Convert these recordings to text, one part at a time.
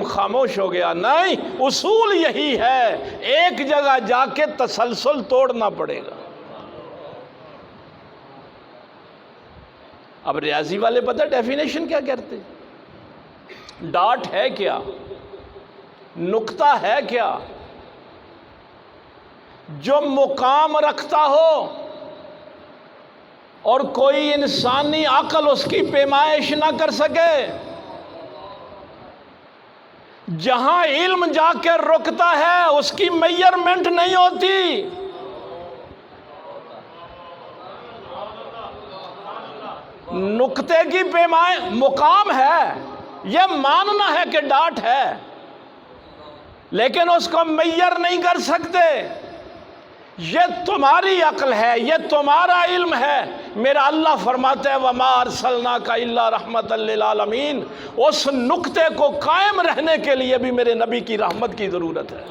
علم خاموش ہو گیا۔ نہیں، اصول یہی ہے، ایک جگہ جا کے تسلسل توڑنا پڑے گا۔ اب ریاضی والے پتہ ڈیفینیشن کیا کرتے؟ ڈاٹ ہے کیا، نقطہ ہے کیا؟ جو مقام رکھتا ہو اور کوئی انسانی عقل اس کی پیمائش نہ کر سکے، جہاں علم جا کے رکتا ہے اس کی میئرمنٹ نہیں ہوتی۔ نقطے کی مقام ہے، یہ ماننا ہے کہ ڈاٹ ہے، لیکن اس کو میئر نہیں کر سکتے۔ یہ تمہاری عقل ہے، یہ تمہارا علم ہے۔ میرا اللہ فرماتا ہے وَمَا أَرْسَلْنَاكَ إِلَّا رَحْمَةً لِّلْعَالَمِينَ۔ اس نقطے کو قائم رہنے کے لیے بھی میرے نبی کی رحمت کی ضرورت ہے۔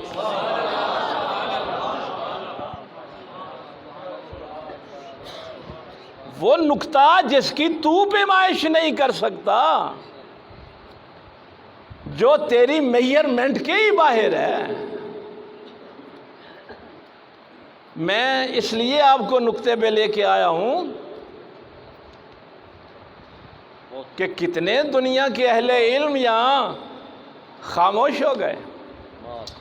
وہ نقطہ جس کی تو پیمائش نہیں کر سکتا، جو تیری میئرمنٹ کے ہی باہر ہے۔ میں اس لیے آپ کو نقطے پہ لے کے آیا ہوں کہ کتنے دنیا کے اہل علم یہاں خاموش ہو گئے۔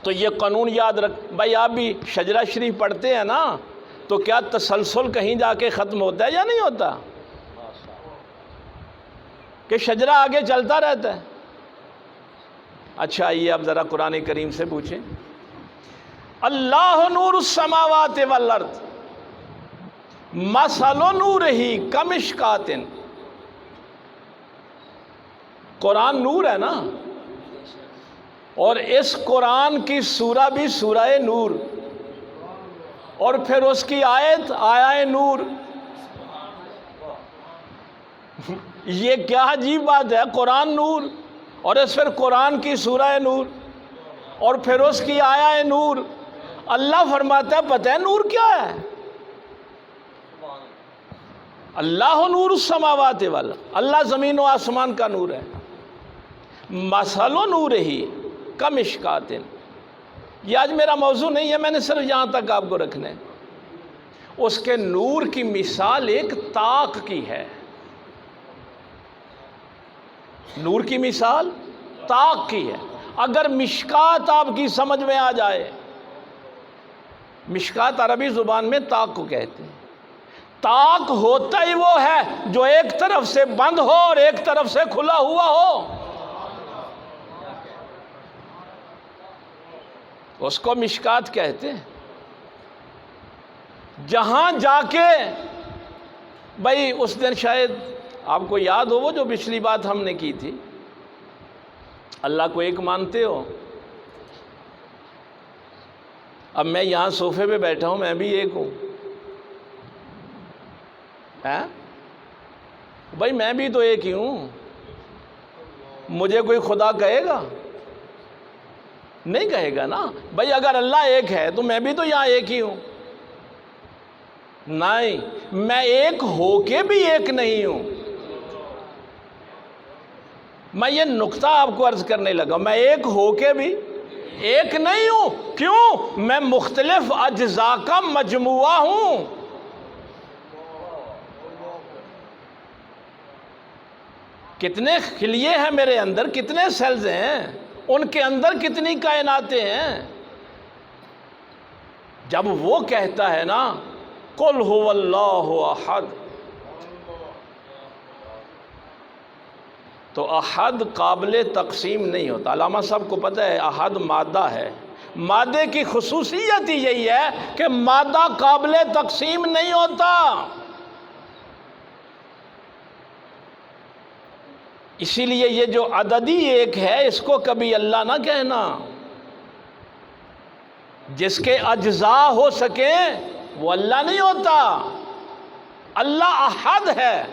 تو یہ قانون یاد رکھ بھائی، آپ بھی شجرہ شریف پڑھتے ہیں نا، تو کیا تسلسل کہیں جا کے ختم ہوتا ہے یا نہیں ہوتا؟ کہ شجرہ آگے چلتا رہتا ہے؟ اچھا آئیے اب ذرا قرآن کریم سے پوچھیں۔ اللہ نور السماوات والارض مثل نورہ کمشکات۔ قرآن نور ہے نا، اور اس قرآن کی سورہ بھی سورہ نور، اور پھر اس کی آیت آیہ نور۔ یہ کیا عجیب بات ہے، قرآن نور، اور اس پھر قرآن کی سورہ نور، اور پھر اس کی آیہ نور۔ اللہ فرماتا ہے پتہ ہے نور کیا ہے؟ اللہ نور السماوات والارض، اللہ زمین و آسمان کا نور ہے۔ مثل نورہ کمشکات۔ یہ آج میرا موضوع نہیں ہے، میں نے صرف یہاں تک آپ کو رکھنا ہے۔ اس کے نور کی مثال ایک طاق کی ہے۔ نور کی مثال طاق کی ہے۔ اگر مشکات آپ کی سمجھ میں آ جائے، مشکات عربی زبان میں طاق کو کہتے ہیں۔ طاق ہوتا ہی وہ ہے جو ایک طرف سے بند ہو اور ایک طرف سے کھلا ہوا ہو، اس کو مشکات کہتے ہیں۔ جہاں جا کے بھائی اس دن شاید آپ کو یاد ہو وہ جو پچھلی بات ہم نے کی تھی، اللہ کو ایک مانتے ہو؟ اب میں یہاں صوفے پہ بیٹھا ہوں، میں بھی ایک ہوں، بھائی میں بھی تو ایک ہی ہوں۔ مجھے کوئی خدا کہے گا؟ نہیں کہے گا نا۔ بھائی اگر اللہ ایک ہے تو میں بھی تو یہاں ایک ہی ہوں۔ نہیں، میں ایک ہو کے بھی ایک نہیں ہوں۔ میں یہ نقطہ آپ کو عرض کرنے لگا، میں ایک ہو کے بھی ایک نہیں ہوں۔ کیوں؟ میں مختلف اجزاء کا مجموعہ ہوں۔ کتنے خلیے ہیں میرے اندر، کتنے سیلز ہیں، ان کے اندر کتنی کائناتیں ہیں۔ جب وہ کہتا ہے نا قل هو اللہ احد، تو احد قابل تقسیم نہیں ہوتا۔ علامہ صاحب کو پتہ ہے احد مادہ ہے، مادے کی خصوصیت ہی یہی ہے کہ مادہ قابل تقسیم نہیں ہوتا۔ اسی لیے یہ جو عددی ایک ہے اس کو کبھی اللہ نہ کہنا۔ جس کے اجزاء ہو سکیں وہ اللہ نہیں ہوتا، اللہ احد ہے۔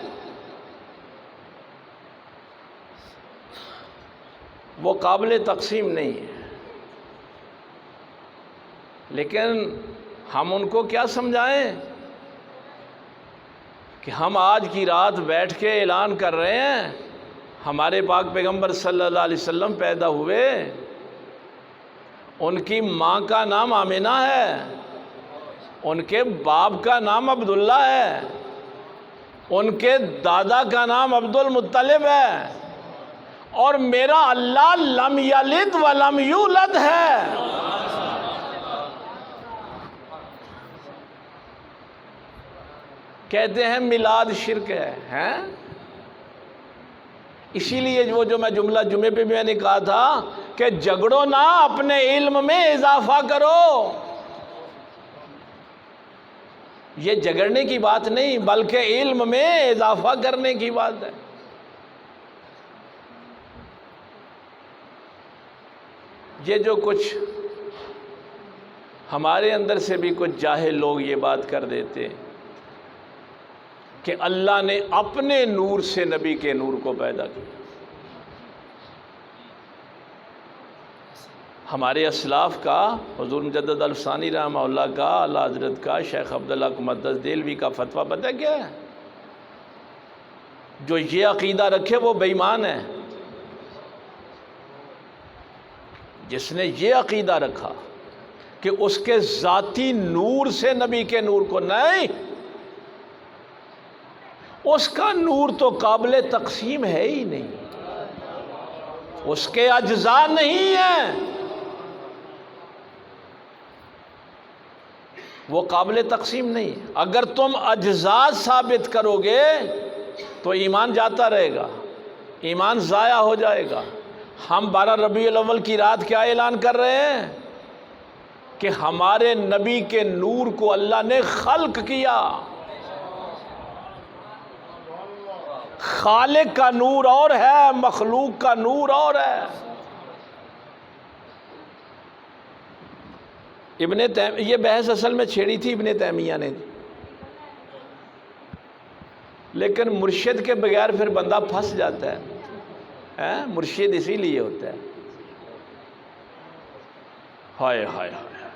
وہ قابل تقسیم نہیں ہے۔ لیکن ہم ان کو کیا سمجھائیں کہ ہم آج کی رات بیٹھ کے اعلان کر رہے ہیں ہمارے پاک پیغمبر صلی اللہ علیہ وسلم پیدا ہوئے، ان کی ماں کا نام آمنہ ہے، ان کے باپ کا نام عبداللہ ہے، ان کے دادا کا نام عبد المطلب ہے، اور میرا اللہ لم یلد ولم یولد ہے۔ کہتے ہیں میلاد شرک ہے، اسی لیے جو میں جملہ جمعے پہ بھی میں نے کہا تھا کہ جھگڑو نہ، اپنے علم میں اضافہ کرو۔ یہ جھگڑنے کی بات نہیں بلکہ علم میں اضافہ کرنے کی بات ہے۔ یہ جو کچھ ہمارے اندر سے بھی کچھ جاہل لوگ یہ بات کر دیتے کہ اللہ نے اپنے نور سے نبی کے نور کو پیدا کیا۔ ہمارے اسلاف کا، حضور مجدد الثانی رحمہ اللہ کا، اعلیٰ حضرت کا، شیخ عبداللہ مقدس دہلوی کا فتویٰ پتہ کیا ہے؟ جو یہ عقیدہ رکھے وہ بے ایمان ہے۔ جس نے یہ عقیدہ رکھا کہ اس کے ذاتی نور سے نبی کے نور کو، نہیں، اس کا نور تو قابل تقسیم ہے ہی نہیں، اس کے اجزاء نہیں ہیں، وہ قابل تقسیم نہیں۔ اگر تم اجزاء ثابت کرو گے تو ایمان جاتا رہے گا، ایمان ضائع ہو جائے گا۔ ہم 12 ربیع الاول کی رات کیا اعلان کر رہے ہیں کہ ہمارے نبی کے نور کو اللہ نے خلق کیا۔ خالق کا نور اور ہے، مخلوق کا نور اور ہے۔ یہ بحث اصل میں چھیڑی تھی ابن تیمیہ نے، لیکن مرشد کے بغیر پھر بندہ پھنس جاتا ہے۔ مرشد اسی لیے ہوتا ہے۔ ہائے ہائے ہائے،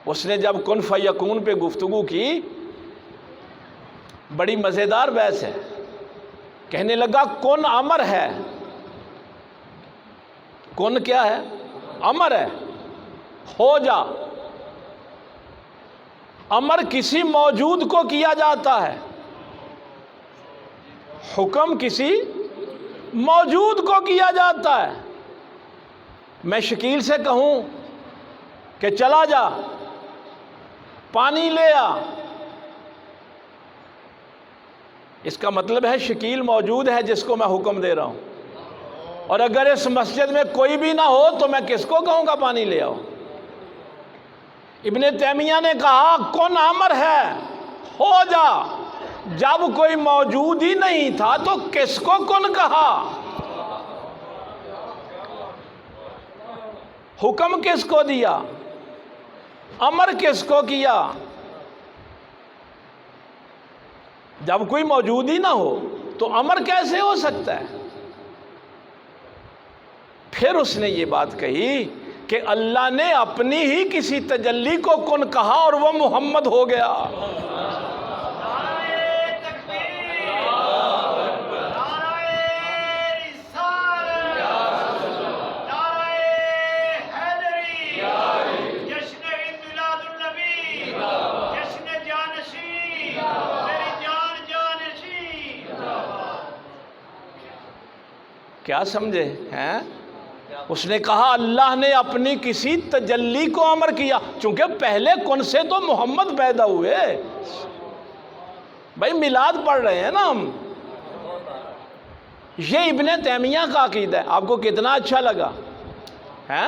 اس نے جب کن فیکون پہ گفتگو کی، بڑی مزیدار بحث ہے۔ کہنے لگا کن امر ہے، کن کیا ہے؟ امر ہے، ہو جا۔ امر کسی موجود کو کیا جاتا ہے، حکم کسی موجود کو کیا جاتا ہے۔ میں شکیل سے کہوں کہ چلا جا، پانی لے آ، اس کا مطلب ہے شکیل موجود ہے جس کو میں حکم دے رہا ہوں، اور اگر اس مسجد میں کوئی بھی نہ ہو تو میں کس کو کہوں گا پانی لے آؤ؟ ابن تیمیہ نے کہا کن امر ہے، ہو جا۔ جب کوئی موجود ہی نہیں تھا تو کس کو کن کہا؟ حکم کس کو دیا؟ امر کس کو کیا؟ جب کوئی موجود ہی نہ ہو تو امر کیسے ہو سکتا ہے؟ پھر اس نے یہ بات کہی کہ اللہ نے اپنی ہی کسی تجلی کو کن کہا اور وہ محمد ہو گیا۔ کیا سمجھے ہیں؟ اس نے کہا اللہ نے اپنی کسی تجلی کو امر کیا، چونکہ پہلے کن سے تو محمد پیدا ہوئے۔ بھائی میلاد پڑھ رہے ہیں نا ہم، یہ ابن تیمیہ کا عقیدہ ہے۔ آپ کو کتنا اچھا لگا ہے؟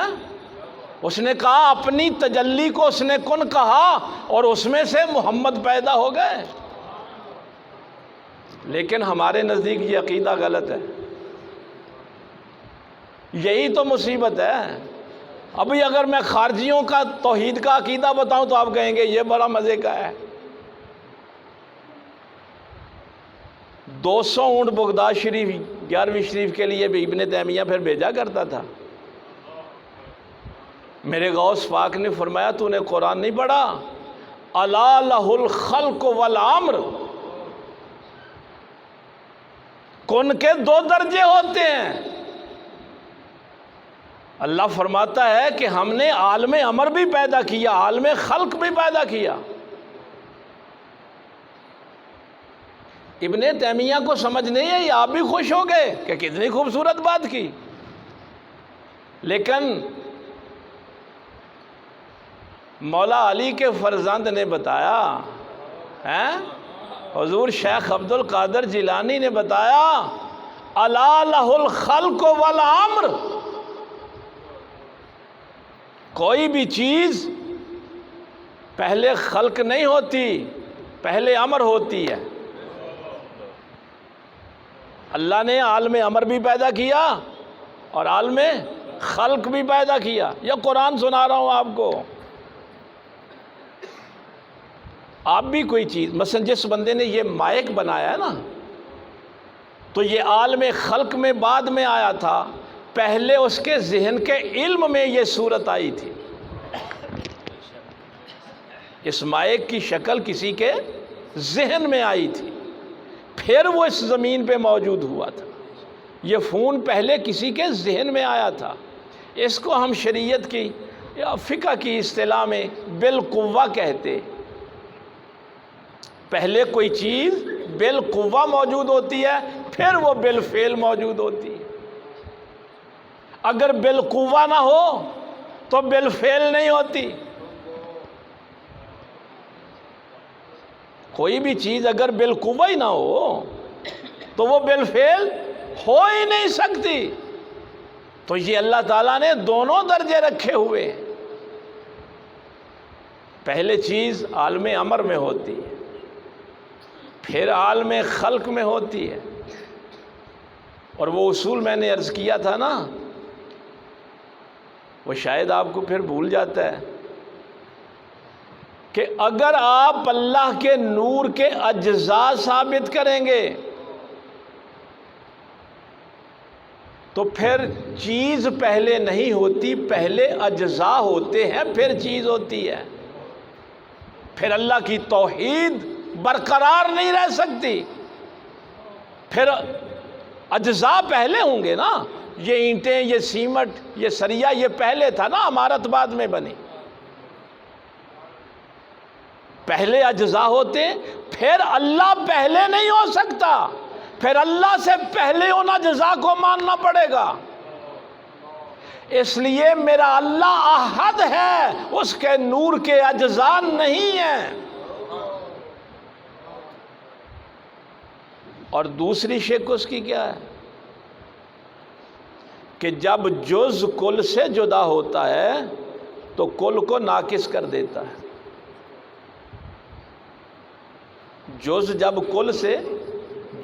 اس نے کہا اپنی تجلی کو اس نے کن کہا اور اس میں سے محمد پیدا ہو گئے۔ لیکن ہمارے نزدیک یہ عقیدہ غلط ہے۔ یہی تو مصیبت ہے۔ ابھی اگر میں خارجیوں کا توحید کا عقیدہ بتاؤں تو آپ کہیں گے یہ بڑا مزے کا ہے۔ 200 اونٹ بغداد شریف 11ویں شریف کے لیے بھی ابن تیمیہ پھر بھیجا کرتا تھا۔ میرے غوث پاک نے فرمایا تو نے قرآن نہیں پڑھا؟ الا لہ الخلق والامر، کن کے 2 درجے ہوتے ہیں۔ اللہ فرماتا ہے کہ ہم نے عالم امر بھی پیدا کیا، عالم خلق بھی پیدا کیا۔ ابن تیمیہ کو سمجھ نہیں ہے، یہ آپ بھی خوش ہو گئے کہ کتنی خوبصورت بات کی، لیکن مولا علی کے فرزند نے بتایا، حضور شیخ عبد القادر جیلانی نے بتایا، الا لہ الخلق والامر، کوئی بھی چیز پہلے خلق نہیں ہوتی، پہلے امر ہوتی ہے۔ اللہ نے عالم امر بھی پیدا کیا اور عالم خلق بھی پیدا کیا۔ یہ قرآن سنا رہا ہوں آپ کو۔ آپ بھی کوئی چیز، مثلا جس بندے نے یہ مائک بنایا ہے نا، تو یہ عالم خلق میں بعد میں آیا تھا، پہلے اس کے ذہن کے علم میں یہ صورت آئی تھی۔ اس مائک کی شکل کسی کے ذہن میں آئی تھی، پھر وہ اس زمین پہ موجود ہوا تھا۔ یہ فون پہلے کسی کے ذہن میں آیا تھا۔ اس کو ہم شریعت کی یا فقہ کی اصطلاح میں بالقوہ کہتے۔ پہلے کوئی چیز بالقوہ موجود ہوتی ہے، پھر وہ بالفعل موجود ہوتی ہے۔ اگر بالقوہ نہ ہو تو بالفعل نہیں ہوتی۔ کوئی بھی چیز اگر بالقوہ ہی نہ ہو تو وہ بالفعل ہو ہی نہیں سکتی۔ تو یہ اللہ تعالیٰ نے دونوں درجے رکھے ہوئے ہیں۔ پہلے چیز عالم امر میں ہوتی ہے، پھر عالم خلق میں ہوتی ہے۔ اور وہ اصول میں نے عرض کیا تھا نا، وہ شاید آپ کو پھر بھول جاتا ہے کہ اگر آپ اللہ کے نور کے اجزاء ثابت کریں گے تو پھر چیز پہلے نہیں ہوتی، پہلے اجزاء ہوتے ہیں، پھر چیز ہوتی ہے۔ پھر اللہ کی توحید برقرار نہیں رہ سکتی۔ پھر اجزاء پہلے ہوں گے نا، یہ اینٹیں، یہ سیمٹ، یہ سریا، یہ پہلے تھا نا، عمارت بعد میں بنی۔ پہلے اجزاء ہوتے، پھر اللہ پہلے نہیں ہو سکتا، پھر اللہ سے پہلے ان اجزاء کو ماننا پڑے گا۔ اس لیے میرا اللہ احد ہے، اس کے نور کے اجزاء نہیں ہیں۔ اور دوسری شک اس کی کیا ہے کہ جب جز کل سے جدا ہوتا ہے تو کل کو ناقص کر دیتا ہے۔ جز جب کل سے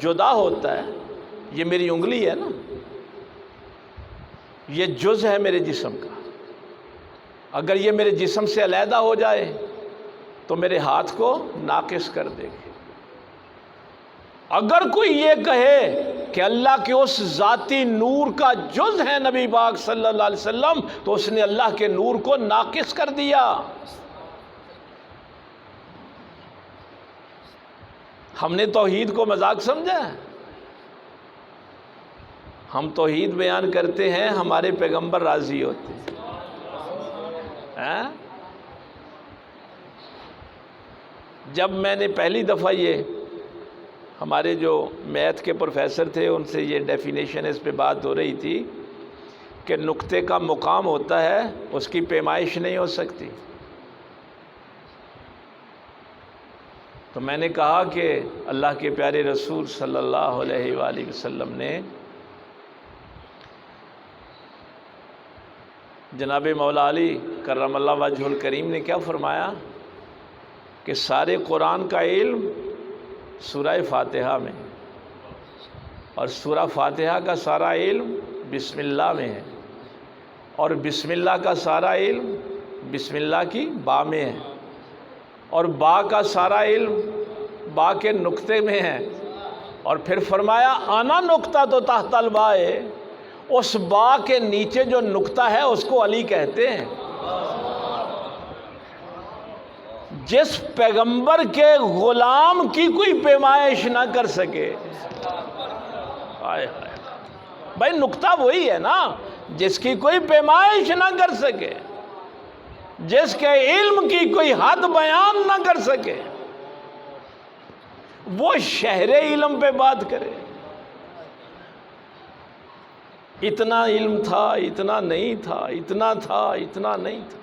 جدا ہوتا ہے، یہ میری انگلی ہے نا، یہ جز ہے میرے جسم کا، اگر یہ میرے جسم سے علیحدہ ہو جائے تو میرے ہاتھ کو ناقص کر دے گی۔ اگر کوئی یہ کہے کہ اللہ کے اس ذاتی نور کا جز ہے نبی پاک صلی اللہ علیہ وسلم، تو اس نے اللہ کے نور کو ناقص کر دیا۔ ہم نے توحید کو مذاق سمجھا ہے؟ ہم توحید بیان کرتے ہیں، ہمارے پیغمبر راضی ہوتے ہیں۔ جب میں نے پہلی دفعہ یہ ہمارے جو میتھ کے پروفیسر تھے ان سے یہ ڈیفینیشن اس پہ بات ہو رہی تھی کہ نقطے کا مقام ہوتا ہے، اس کی پیمائش نہیں ہو سکتی، تو میں نے کہا کہ اللہ کے پیارے رسول صلی اللہ علیہ وآلہ وسلم نے جناب مولا علی کرم اللہ وجہ الکریم نے کیا فرمایا کہ سارے قرآن کا علم سورہ فاتحہ میں، اور سورہ فاتحہ کا سارا علم بسم اللہ میں ہے، اور بسم اللہ کا سارا علم بسم اللہ کی با میں ہے، اور با کا سارا علم با کے نقطے میں ہے، اور پھر فرمایا انا نقطہ تو تحت الباء، اس با کے نیچے جو نقطہ ہے اس کو علی کہتے ہیں۔ جس پیغمبر کے غلام کی کوئی پیمائش نہ کر سکے، ہائے ہائے بھائی نقطہ وہی ہے نا، جس کی کوئی پیمائش نہ کر سکے، جس کے علم کی کوئی حد بیان نہ کر سکے، وہ شہر علم پہ بات کرے۔ اتنا علم تھا، اتنا نہیں تھا، اتنا تھا، اتنا نہیں تھا۔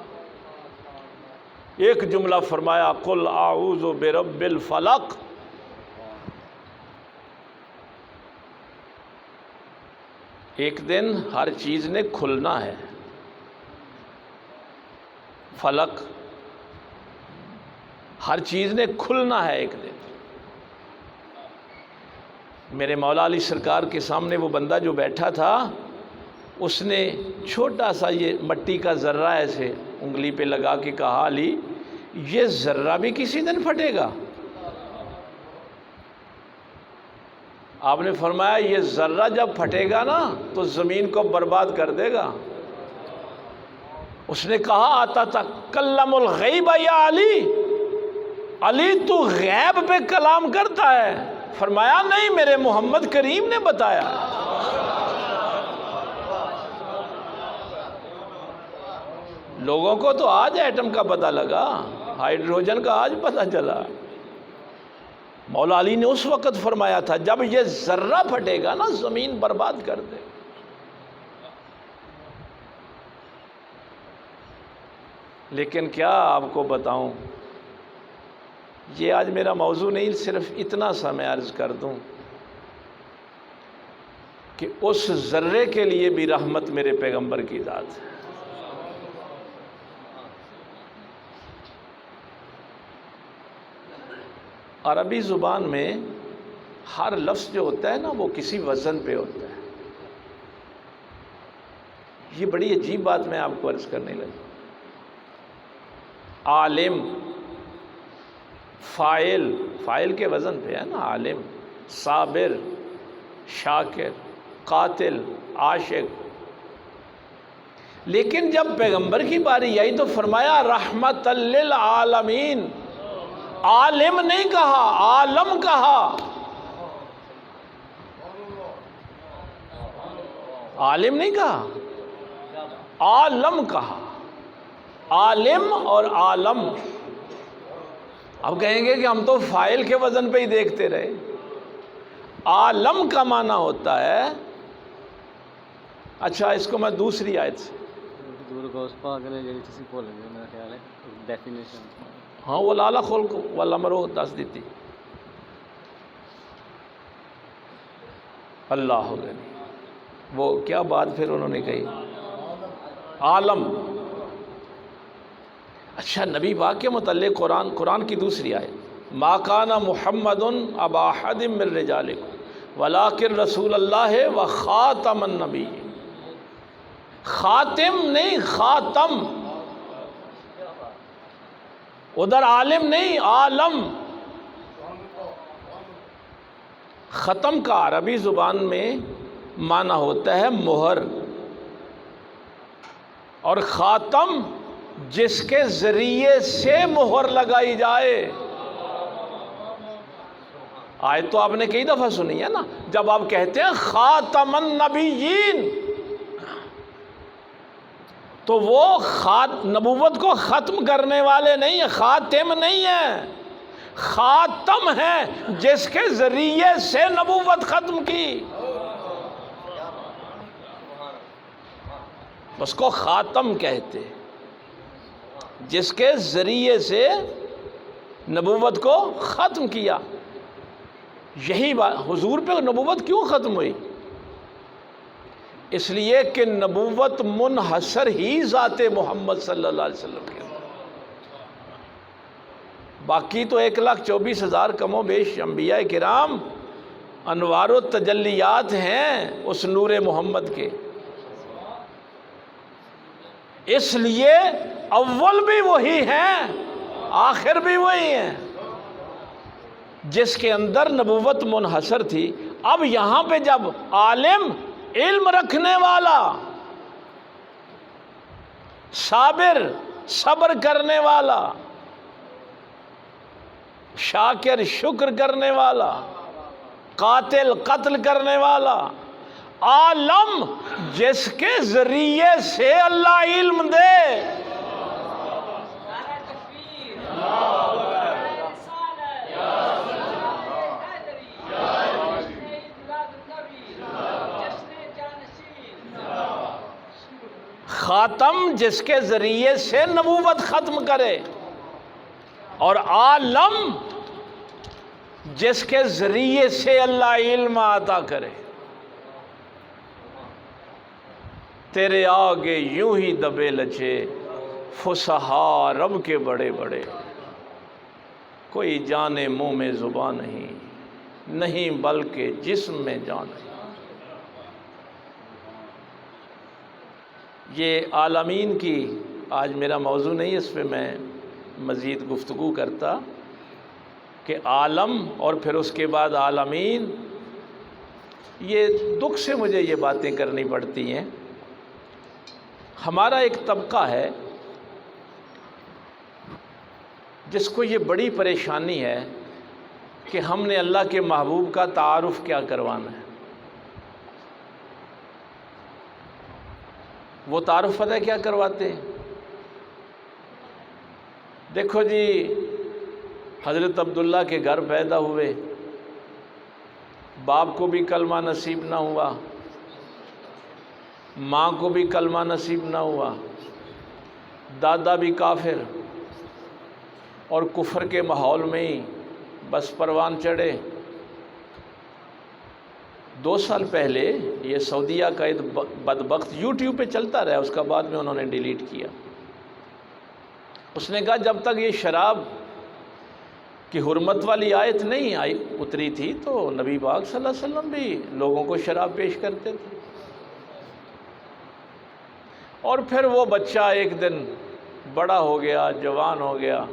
ایک جملہ فرمایا قل اعوذ برب الفلق، ایک دن ہر چیز نے کھلنا ہے، فلق ہر چیز نے کھلنا ہے ایک دن۔ میرے مولا علی سرکار کے سامنے وہ بندہ جو بیٹھا تھا، اس نے چھوٹا سا یہ مٹی کا ذرہ ایسے انگلی پہ لگا کے کہا علی یہ ذرہ بھی کسی دن پھٹے گا؟ آپ نے فرمایا یہ ذرہ جب پھٹے گا نا تو زمین کو برباد کر دے گا۔ اس نے کہا اتتکلم الغیب یا علی، علی تو غیب پہ کلام کرتا ہے؟ فرمایا نہیں، میرے محمد کریم نے بتایا۔ لوگوں کو تو آج ایٹم کا پتہ لگا، ہائیڈروجن کا آج پتہ چلا، مولا علی نے اس وقت فرمایا تھا جب یہ ذرہ پھٹے گا نا زمین برباد کر دے۔ لیکن کیا آپ کو بتاؤں، یہ آج میرا موضوع نہیں، صرف اتنا سا میں عرض کر دوں کہ اس ذرے کے لیے بھی رحمت میرے پیغمبر کی ذات ہے۔ عربی زبان میں ہر لفظ جو ہوتا ہے نا وہ کسی وزن پہ ہوتا ہے۔ یہ بڑی عجیب بات میں آپ کو عرض کرنے لگا۔ عالم، فاعل، فاعل کے وزن پہ ہے نا عالم، صابر، شاکر، قاتل، عاشق۔ لیکن جب پیغمبر کی باری آئی تو فرمایا رحمت للعالمین، عالم نہیں کہا، عالم کہا۔ عالم نہیں کہا، عالم کہا۔ عالم اور عالم، اب کہیں گے کہ ہم تو فاعل کے وزن پہ ہی دیکھتے رہے۔ عالم کا معنی ہوتا ہے، اچھا اس کو میں دوسری آیت سے، ہاں وہ لالا کھول کو والا مرو دس دیتی اللہ ہو گئی، وہ کیا بات پھر انہوں نے کہی، عالم۔ اچھا نبی پاک کے متعلق قرآن کی دوسری آیت، ما کان محمد ابا احد من رجالکم ولکن رسول اللہ و خاتم النبی، خاتم نہیں خاتم، ادھر عالم نہیں عالم۔ ختم کا عربی زبان میں معنی ہوتا ہے مہر، اور خاتم جس کے ذریعے سے مہر لگائی جائے۔ آیت تو آپ نے کئی دفعہ سنی ہے نا، جب آپ کہتے ہیں خاتم النبیین تو وہ نبوت کو ختم کرنے والے نہیں ہیں، خاتم نہیں ہیں، خاتم ہے جس کے ذریعے سے نبوت ختم کی، اس کو خاتم کہتے، جس کے ذریعے سے نبوت کو ختم کیا۔ یہی بات حضور پہ نبوت کیوں ختم ہوئی؟ اس لیے کہ نبوت منحصر ہی ذات محمد صلی اللہ علیہ وسلم کے اندر، باقی تو 1,24,000 کم و بیش انبیاء کرام انوار و تجلیات ہیں اس نور محمد کے۔ اس لیے اول بھی وہی ہیں، آخر بھی وہی ہیں، جس کے اندر نبوت منحصر تھی۔ اب یہاں پہ جب عالم، علم رکھنے والا، صابر، صبر کرنے والا، شاکر، شکر کرنے والا، قاتل قتل کرنے والا، عالم جس کے ذریعے سے اللہ علم دے، خاتم جس کے ذریعے سے نبوت ختم کرے، اور عالم جس کے ذریعے سے اللہ علم عطا کرے۔ تیرے آگے یوں ہی دبے لچے فصحا رب کے بڑے بڑے، کوئی جانے منہ میں زبان نہیں بلکہ جسم میں جان ہے۔ یہ عالمین کی آج میرا موضوع نہیں، اس پہ میں مزید گفتگو کرتا کہ عالم اور پھر اس کے بعد عالمین، یہ دکھ سے مجھے یہ باتیں کرنی پڑتی ہیں۔ ہمارا ایک طبقہ ہے جس کو یہ بڑی پریشانی ہے کہ ہم نے اللہ کے محبوب کا تعارف کیا کروانا ہے۔ وہ تعارف پتہ ہے کیا کرواتے ہیں؟ دیکھو جی، حضرت عبداللہ کے گھر پیدا ہوئے، باپ کو بھی کلمہ نصیب نہ ہوا، ماں کو بھی کلمہ نصیب نہ ہوا، دادا بھی کافر، اور کفر کے ماحول میں ہی بس پروان چڑھے۔ 2 سال پہلے یہ سعودیہ کا ایک بدبخت یوٹیوب پہ چلتا رہا، اس کا بعد میں انہوں نے ڈیلیٹ کیا۔ اس نے کہا جب تک یہ شراب کی حرمت والی آیت نہیں اتری تھی تو نبی پاک صلی اللہ علیہ وسلم بھی لوگوں کو شراب پیش کرتے تھے۔ اور پھر وہ بچہ ایک دن بڑا ہو گیا، جوان ہو گیا،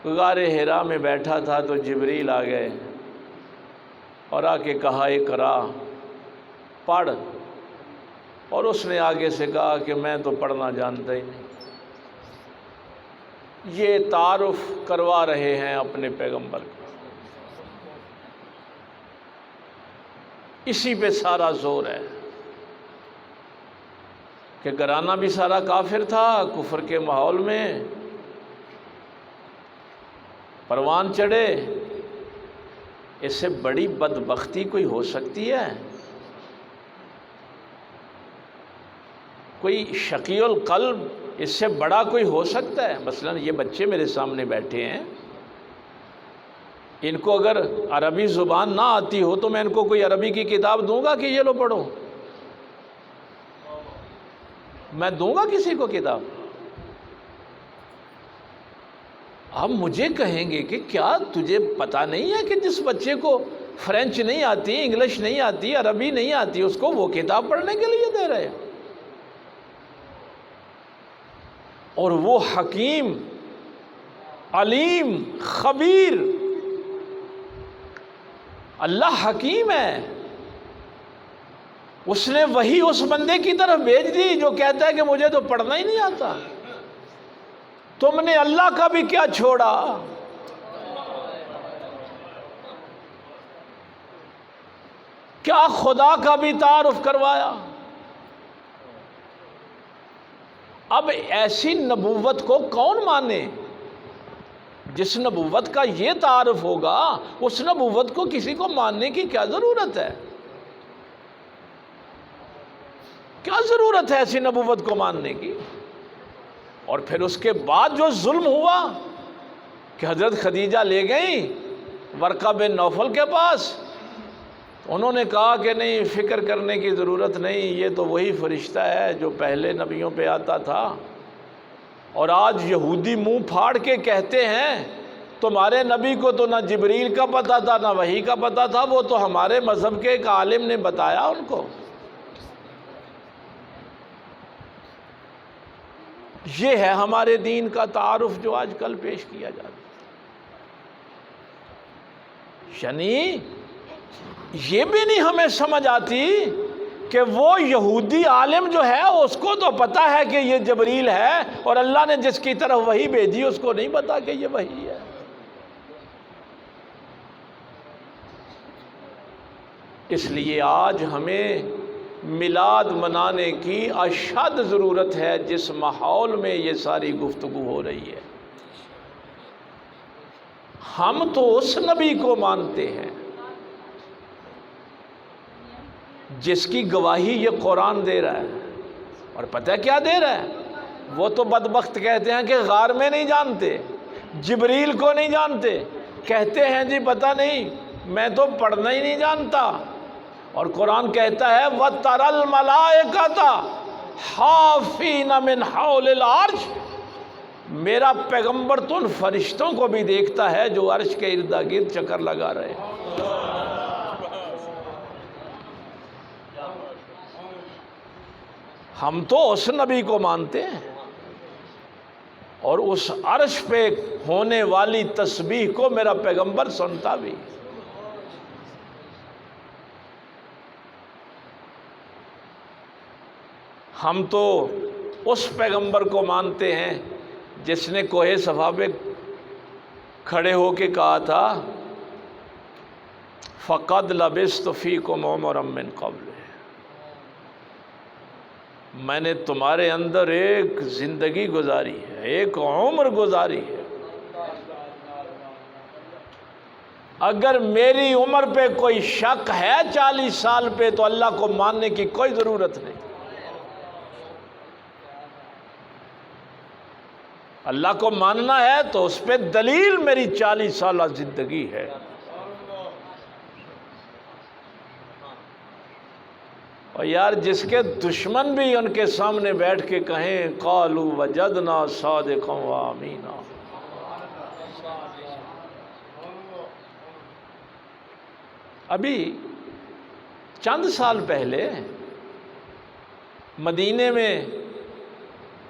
غار حرا میں بیٹھا تھا تو جبریل آ گئے اور آ کے کہا اقرا، پڑھ، اور اس نے آگے سے کہا کہ میں تو پڑھنا جانتا ہی نہیں۔ یہ تعارف کروا رہے ہیں اپنے پیغمبر کو، اسی پہ سارا زور ہے کہ گھرانہ بھی سارا کافر تھا، کفر کے ماحول میں پروان چڑھے۔ اس سے بڑی بدبختی کوئی ہو سکتی ہے؟ کوئی شقی القلب اس سے بڑا کوئی ہو سکتا ہے؟ مثلا یہ بچے میرے سامنے بیٹھے ہیں، ان کو اگر عربی زبان نہ آتی ہو تو میں ان کو کوئی عربی کی کتاب دوں گا کہ یہ لو پڑھو؟ میں دوں گا کسی کو کتاب؟ اب مجھے کہیں گے کہ کیا تجھے پتہ نہیں ہے کہ جس بچے کو فرینچ نہیں آتی، انگلش نہیں آتی، عربی نہیں آتی، اس کو وہ کتاب پڑھنے کے لیے دے رہے ہیں؟ اور وہ حکیم، علیم، خبیر، اللہ حکیم ہے، اس نے وہی اس بندے کی طرف بھیج دی جو کہتا ہے کہ مجھے تو پڑھنا ہی نہیں آتا۔ تم نے اللہ کا بھی کیا چھوڑا؟ کیا خدا کا بھی تعارف کروایا؟ اب ایسی نبوت کو کون مانے؟ جس نبوت کا یہ تعارف ہوگا، اس نبوت کو کسی کو ماننے کی کیا ضرورت ہے؟ کیا ضرورت ہے ایسی نبوت کو ماننے کی؟ اور پھر اس کے بعد جو ظلم ہوا کہ حضرت خدیجہ لے گئیں ورقہ بن نوفل کے پاس، انہوں نے کہا کہ نہیں، فکر کرنے کی ضرورت نہیں، یہ تو وہی فرشتہ ہے جو پہلے نبیوں پہ آتا تھا۔ اور آج یہودی منہ پھاڑ کے کہتے ہیں تمہارے نبی کو تو نہ جبریل کا پتہ تھا نہ وحی کا پتہ تھا، وہ تو ہمارے مذہب کے ایک عالم نے بتایا ان کو۔ یہ ہے ہمارے دین کا تعارف جو آج کل پیش کیا جاتا ہے۔ یعنی یہ بھی نہیں ہمیں سمجھ آتی کہ وہ یہودی عالم جو ہے اس کو تو پتہ ہے کہ یہ جبریل ہے، اور اللہ نے جس کی طرف وحی بھیجی اس کو نہیں پتا کہ یہ وحی ہے۔ اس لیے آج ہمیں میلاد منانے کی اشد ضرورت ہے جس ماحول میں یہ ساری گفتگو ہو رہی ہے۔ ہم تو اس نبی کو مانتے ہیں جس کی گواہی یہ قرآن دے رہا ہے، اور پتہ کیا دے رہا ہے؟ وہ تو بدبخت کہتے ہیں کہ غار میں نہیں جانتے، جبریل کو نہیں جانتے، کہتے ہیں جی پتہ نہیں، میں تو پڑھنا ہی نہیں جانتا۔ اور قرآن کہتا ہے وَتَرَى الْمَلَائِكَةَ حَافِينَ مِنْ حَوْلِ الْعَرْشِ، میرا پیغمبر تو ان فرشتوں کو بھی دیکھتا ہے جو عرش کے ارد گرد چکر لگا رہے ہیں۔ ہم تو اس نبی کو مانتے ہیں اور اس عرش پہ ہونے والی تسبیح کو میرا پیغمبر سنتا بھی۔ ہم تو اس پیغمبر کو مانتے ہیں جس نے کوہ صفا پہ کھڑے ہو کے کہا تھا فَقَدْ لَبِثْتُ فِيكُمْ عُمُرًا مِّن قَبْلِ، میں نے تمہارے اندر ایک زندگی گزاری ہے، ایک عمر گزاری ہے، اگر میری عمر پہ کوئی شک ہے 40 سال پہ تو اللہ کو ماننے کی کوئی ضرورت نہیں۔ اللہ کو ماننا ہے تو اس پہ دلیل میری 40 سالہ زندگی ہے۔ اور یار جس کے دشمن بھی ان کے سامنے بیٹھ کے کہیں قالوا وجدنا صادقا وامینا، ابھی چند سال پہلے مدینے میں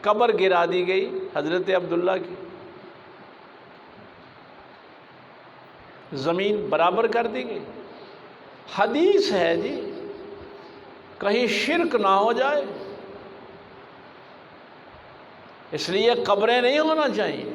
قبر گرا دی گئی حضرت عبداللہ کی، زمین برابر کر دی گئی۔ حدیث ہے جی کہیں شرک نہ ہو جائے، اس لیے قبریں نہیں ہونا چاہیے۔